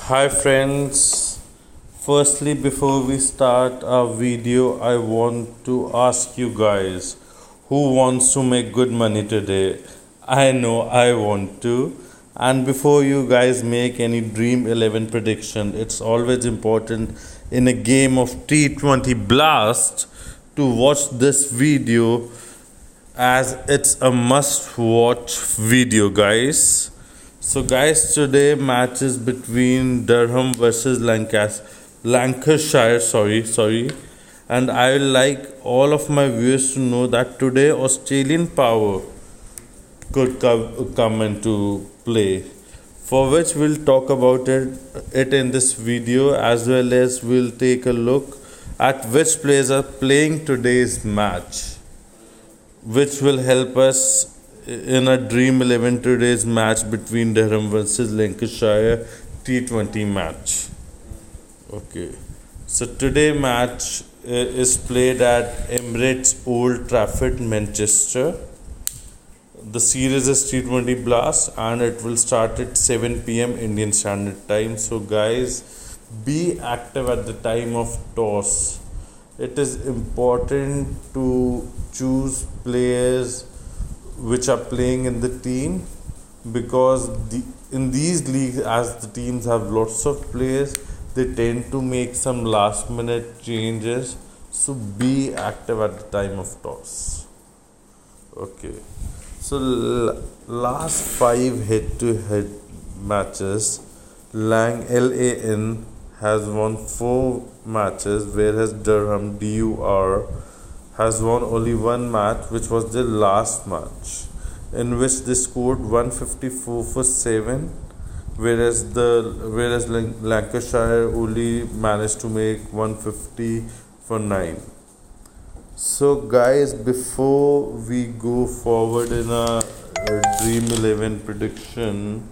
Hi friends, firstly before we start our video I want to ask you guys who wants to make good money today. I know I want to. And before you guys make any Dream 11 prediction, it's always important in a game of T20 Blast to watch this video as it's a must watch video guys. So guys, today match is between Durham versus Lancashire. Sorry, and I would like all of my viewers to know that today Australian power could come into play, for which we'll talk about it in this video, as well as we'll take a look at which players are playing today's match, which will help us in a Dream 11 today's match between Durham versus Lancashire T20 match. Okay, so today match is played at Emirates Old Trafford, Manchester. The series is T20 Blast and it will start at 7 p.m. Indian Standard Time. So guys, be active at the time of toss. It is important to choose players which are playing in the team, because in these leagues, as the teams have lots of players, they tend to make some last minute changes. So be active at the time of toss. Okay, so last 5 head-to-head matches, LAN has won 4 matches, whereas Durham has won only 1 match, which was their last match, in which they scored 154 for 7, whereas Lancashire only managed to make 150 for 9. So guys, before we go forward in a Dream 11 prediction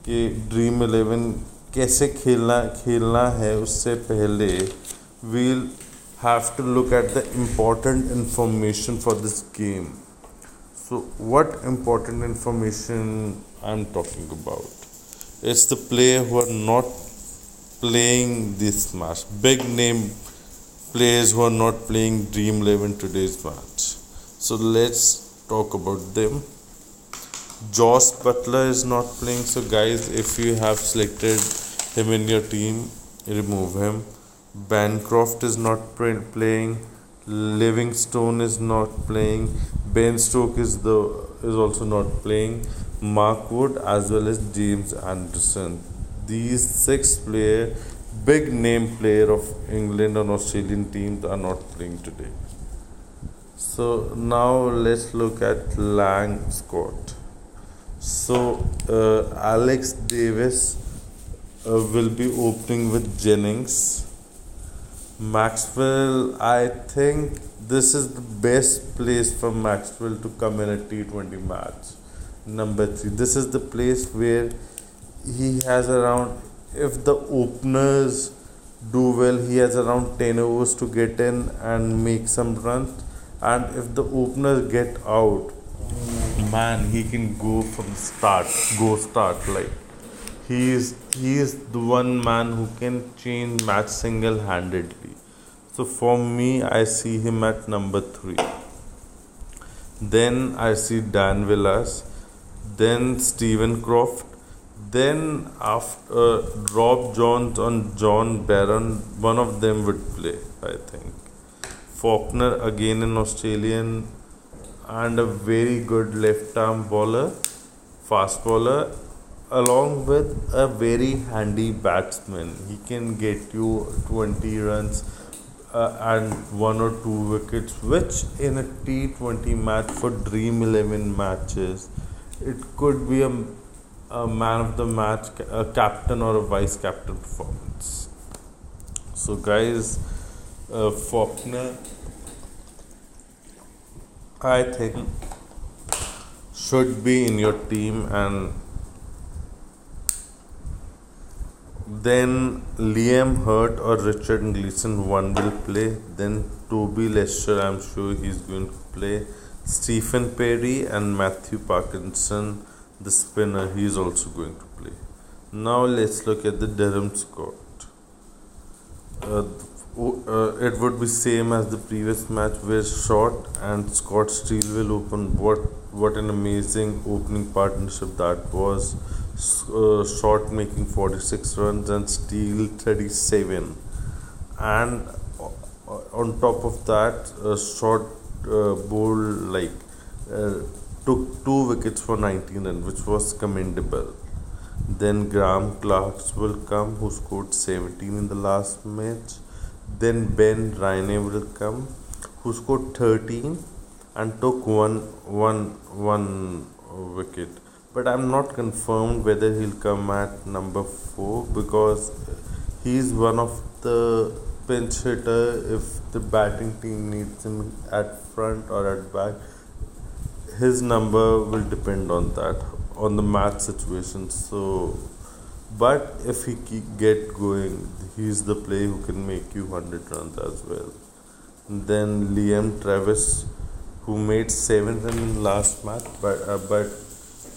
कि Dream 11 कैसे खेलना है, उससे पहले we'll have to look at the important information for this game. So what important information I'm talking about? It's the player who are not playing this match, big name players who are not playing Dream 11 today's match. So let's talk about them. Josh Butler is not playing, so guys, if you have selected him in your team, remove him. Bancroft is not playing. Livingstone is not playing. Ben Stokes is also not playing. Mark Wood as well as James Anderson. These 6 big name player of England and Australian teams are not playing today. So now let's look at Lang squad. So Alex Davis will be opening with Jennings. Maxwell, I think this is the best place for Maxwell to come in a T20 match. Number 3, this is the place where he has around, if the openers do well, he has around 10 overs to get in and make some runs. And if the openers get out, man, he can go from start. Like he is the one man who can change match single-handedly. So for me, I see him at number 3. Then I see Dan Villas, then Stephen Croft, then after Rob Jones and John Barron, one of them would play, I think. Faulkner again in Australian, and a very good left-arm bowler, fast bowler, along with a very handy batsman. He can get you 20 runs and 1 or 2 wickets, which in a T20 match for Dream 11 matches, it could be a man of the match, a captain or a vice captain performance. So guys, Faulkner, I think, should be in your team. And then Liam Hurt or Richard Gleeson, one will play. Then Toby Lester, I'm sure he's going to play. Stephen Perry and Matthew Parkinson, the spinner, he is also going to play. Now let's look at the Durham squad. Uh, it would be same as the previous match where Short and Scott Steele will open. What an amazing opening partnership that was. Short making 46 runs and Steele 37, and on top of that, Short bowled uh, took 2 wickets for 19 runs, which was commendable. Then Graham Clarks will come, who scored 17 in the last match. Then Ben Raine will come, who scored 13 and took one wicket. But I'm not confirmed whether he'll come at number 4, because he's one of the pinch hitter if the batting team needs him at front or at back. His number will depend on that, on the match situation. So, but if he get going, he's the player who can make you 100 runs as well. Then Liam Travis, who made 7 runs in last match, but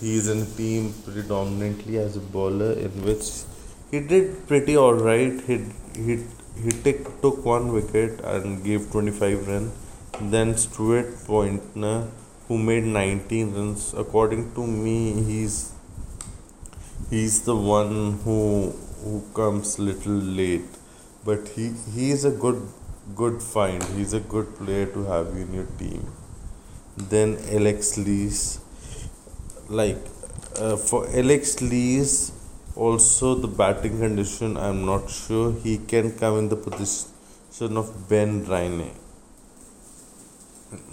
he is in a team predominantly as a bowler, in which he did pretty alright. Took 1 wicket and gave 25 runs. Then Stuart Pointner, who made 19 runs. According to me, he's the one who comes little late, but he is a good find. He's a good player to have in your team. Then Alex Lees, for Alex Lees, also the batting condition, I'm not sure. He can come in the position of Ben Raine.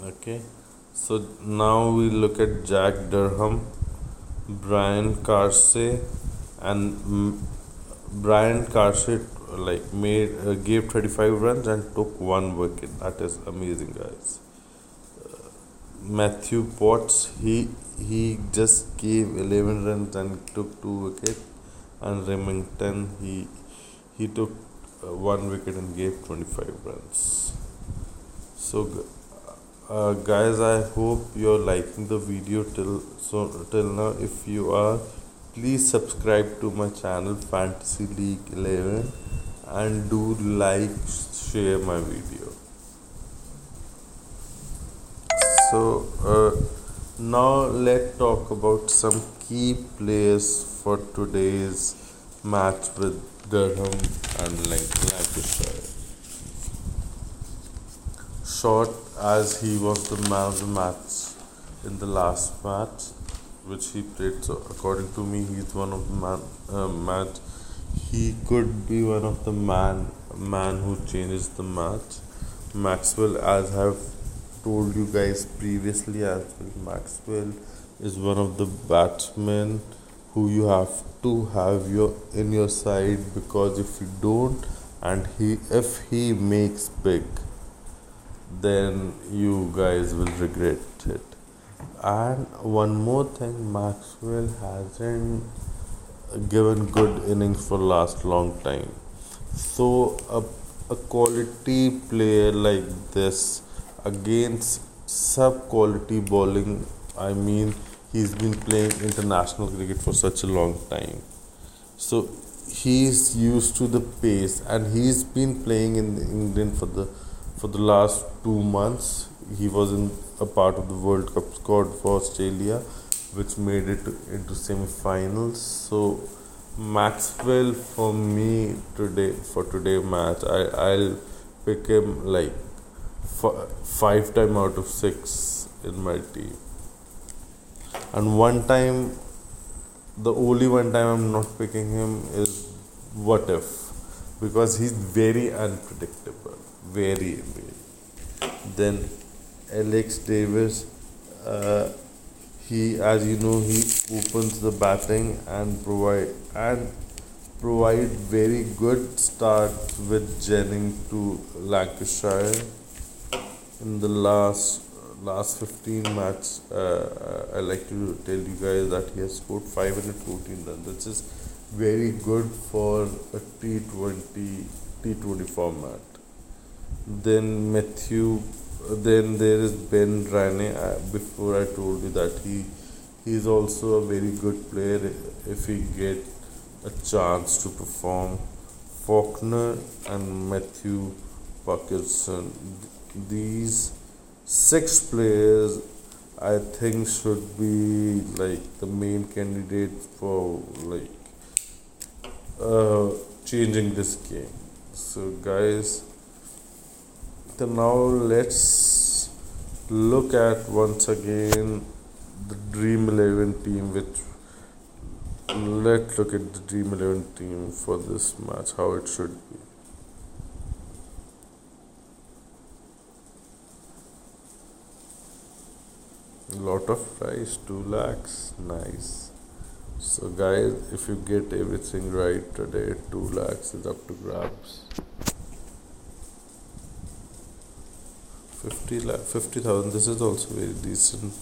Okay, so now we look at Jack Durham, Brian Kaise, and Brian Kaise gave 35 runs and took 1 wicket. That is amazing, guys. Matthew Potts, he just gave 11 runs and took 2 wickets, and Remington, he took 1 wicket and gave 25 runs. So guys, I hope you're liking the video till now. If you are, please subscribe to my channel Fantasy League 11 and do share my video. So now let's talk about some key players for today's match with Durham and Lancashire. Short, as he was the man of the match in the last match which he played, so according to me, he's one of the match. He could be one of the man who changes the match. Maxwell, as I've told you guys previously as well, Maxwell is one of the batsmen who you have to have in your side, because if you don't, and if he makes big, then you guys will regret it. And one more thing, Maxwell hasn't given good innings for last long time. So a quality player like this against sub quality bowling, I mean, he's been playing international cricket for such a long time, so he's used to the pace, and he's been playing in England for the last 2 months. He was in a part of the World Cup squad for Australia, which made it into semi-finals. So Maxwell, for me today match, I'll pick him 5 times out of 6 in my team. And the only one time I'm not picking him is what if, because he's very unpredictable, very. Then Alex Davis, he, as you know, he opens the batting and provide very good start with Jennings to Lancashire in the last 15 match. I like to tell you guys that he has scored 514 runs, which is very good for a T20 format. Then there is Ben Raine. Before I told you that he is also a very good player if he get a chance to perform. Faulkner and Matthew Parkinson. These six players I think should be like the main candidates for like uh, changing this game. So guys, so now let's look at once again the Dream 11 team. Which let's look at the Dream 11 team for this match, how it should be. Lot of price, 2 lakhs, nice. So guys, if you get everything right today, 2 lakhs is up to grabs. 50,000. This is also very decent.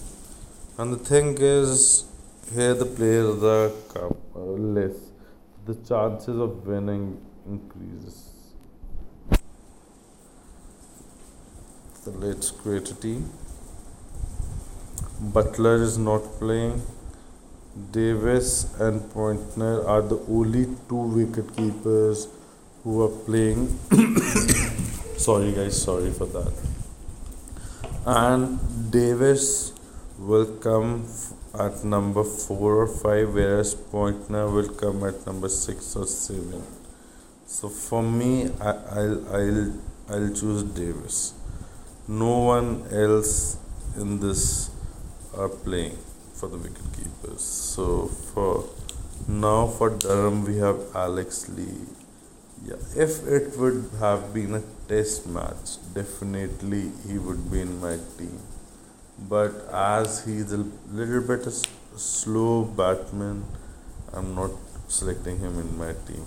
And the thing is, here the players are less. The chances of winning increases. So let's create a team. Butler is not playing. Davis and Pointner are the only 2 wicket keepers who are playing. Sorry guys, sorry for that. And Davis will come at number 4 or 5, whereas Pointner will come at number 6 or 7. So for me, I'll choose Davis. No one else in this are playing for the wicket keepers. So for now, for Durham we have Alex Lee. Yeah, if it would have been a test match, definitely he would be in my team. But as he's a little bit a slow batsman, I'm not selecting him in my team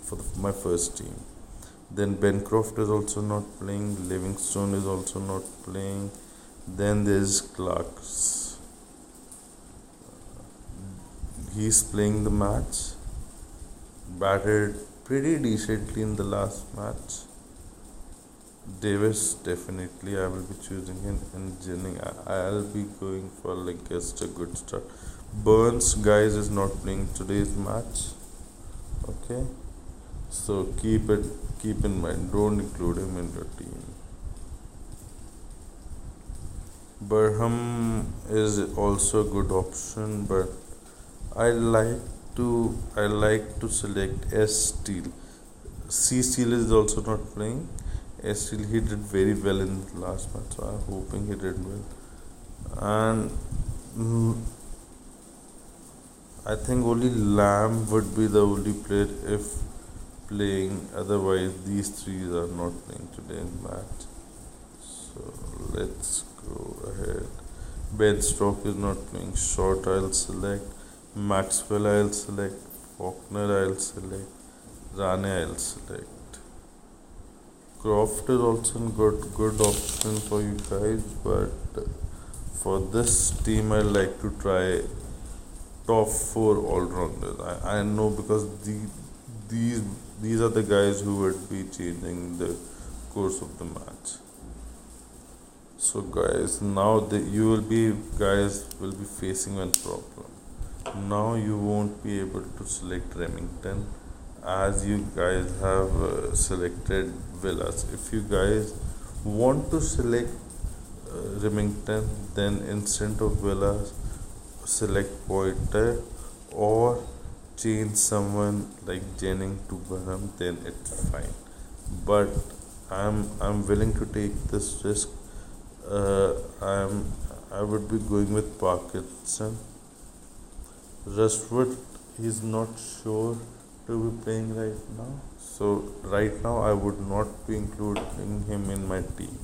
for my first team. Then Bencroft is also not playing. Livingstone is also not playing. Then there's Clarks. He's playing the match. Batted pretty decently in the last match. Davis, definitely I will be choosing him. And Jennings, I'll be going for like just a good start. Burns, guys, is not playing today's match. Okay, so keep in mind. Don't include him in your team. Durham is also a good option, but I like to select S Steel. C Steel is also not playing. S Steel, he did very well in the last match, so I'm hoping he did well. And I think only Lamb would be the only player if playing. Otherwise, these three are not playing today in match. So let's go ahead. Bedstock is not playing. Short I'll select. Maxwell I'll select. Faulkner I'll select. Rane I'll select. Croft is also a good option for you guys, but for this team I like to try top 4 all-rounders. I know because these are the guys who would be changing the course of the match. So guys, now you will be facing one problem. Now you won't be able to select Remington as you guys have selected Villas. If you guys want to select Remington, then instead of Villas, select Pointer or change someone like Jennings to Durham, then it's fine. But I'm willing to take this risk. I would be going with Parkinson. Rustwood, he's not sure to be playing right now. So right now I would not be including him in my team.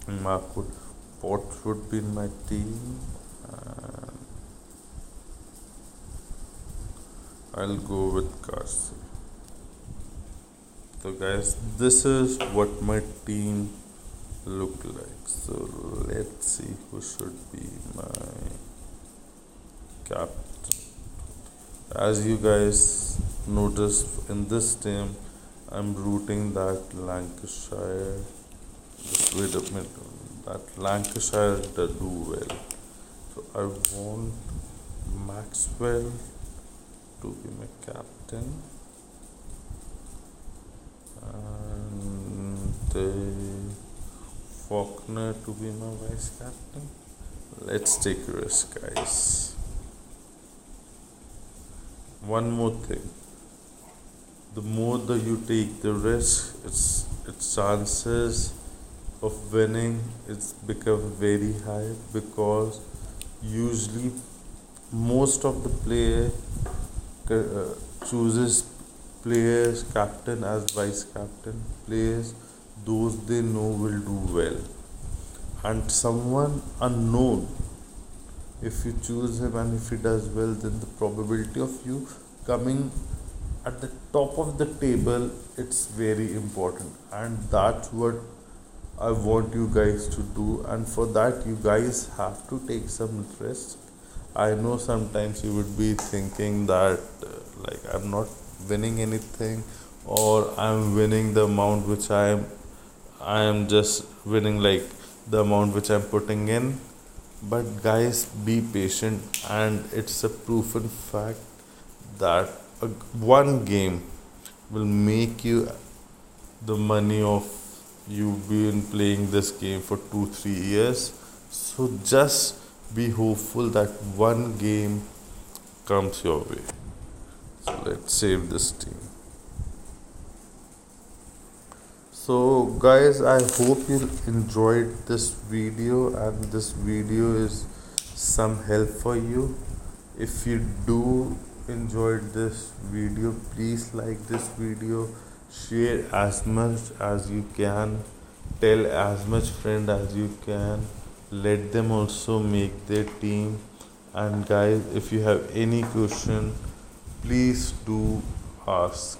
Markwood, Potts would be in my team. And I'll go with Kaise. So guys, this is what my team look like. So let's see who should be my captain. As you guys notice in this team, I'm rooting that Lancashire. Just wait a minute. That Lancashire does do well. So I want Maxwell to be my captain and Faulkner to be my vice captain. Let's take a risk, guys. One more thing. The more that you take the risk, its chances of winning it's become very high, because usually most of the player chooses players captain as vice captain, players those they know will do well, and someone unknown, if you choose him and if he does well, then the probability of you coming at the top of the table, it's very important, and that's what I want you guys to do. And for that you guys have to take some risk. I know sometimes you would be thinking that like I'm not winning anything, or I'm winning the amount which I am just winning like the amount which I'm putting in. But guys, be patient, and it's a proven fact that one game will make you the money of you've been playing this game for 2-3 years. So just be hopeful that one game comes your way. So let's save this team. So guys, I hope you enjoyed this video and this video is some help for you. If you do enjoyed this video, please like this video, share as much as you can, tell as much friend as you can, let them also make their team. And guys, if you have any question, please do ask.